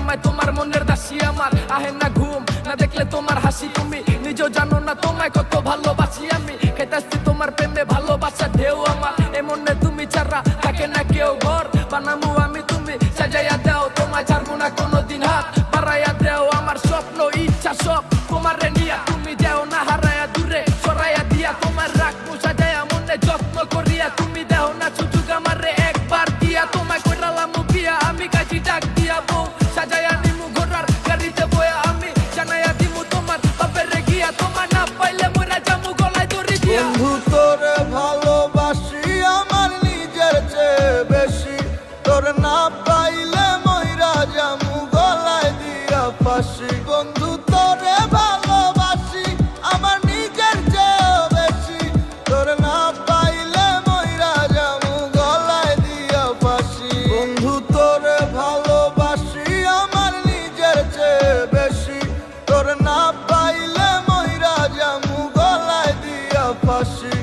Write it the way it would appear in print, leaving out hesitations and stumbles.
তোমায়, তোমার মনের দাসী আমার। আহে না ঘুম, না দেখলে তোমার হাসি, তুমি নিজেও জানো না তোমায় কত ভালোবাসি আমি। খেতাছি তোমার প্রেমে ভালোবাসা ঢেউ আমার, এ মনে তুমি ছাড়া থাকে না কেউ। ঘর বানামু আমি, তুমি সাজাইয়া দাও, তোমায় ছাড়বো না কোনোদিন, হাত বাড়াইয়া দাও। আমার স্বপ্ন ইচ্ছা সব তোমারে নিয়া, তুমি যাও না হারায়া দূরে সরাইয়া দিয়া। তোমার রাখবো সাজাইয়া মনে যত্ন করিয়া, তুমি দেও না সুযোগ আমারে একবার দিয়া। তোমায় কইরালাম বিয়া আমি, কাজী ডাক দিয়া বউ সাজাইয়া নিমু ঘোড়ার গাড়িতে বয়া আমি। জানাইয়া দিমু তোমার বাপের গিয়া, তোমার না পাইলে মরা যামু গলায় দড়ি দিয়া। বন্ধু তোরে ভালোবাসি আমার নিজের চেয়ে বেশি, তোর না পাইলে মইরা যামু গলায় দিয়া ফাঁসি। বন্ধু তোরে ভালোবাসি আমার নিজের চেয়ে বেশি, তোর না পাইলে মইরা যামু গলায় দিয়া ফাঁসি। বন্ধু তোরে ভালোবাসি আমার নিজের চেয়ে বেশি, তোর না পাইলে মইরা যামু গলায় দিয়া ফাঁসি।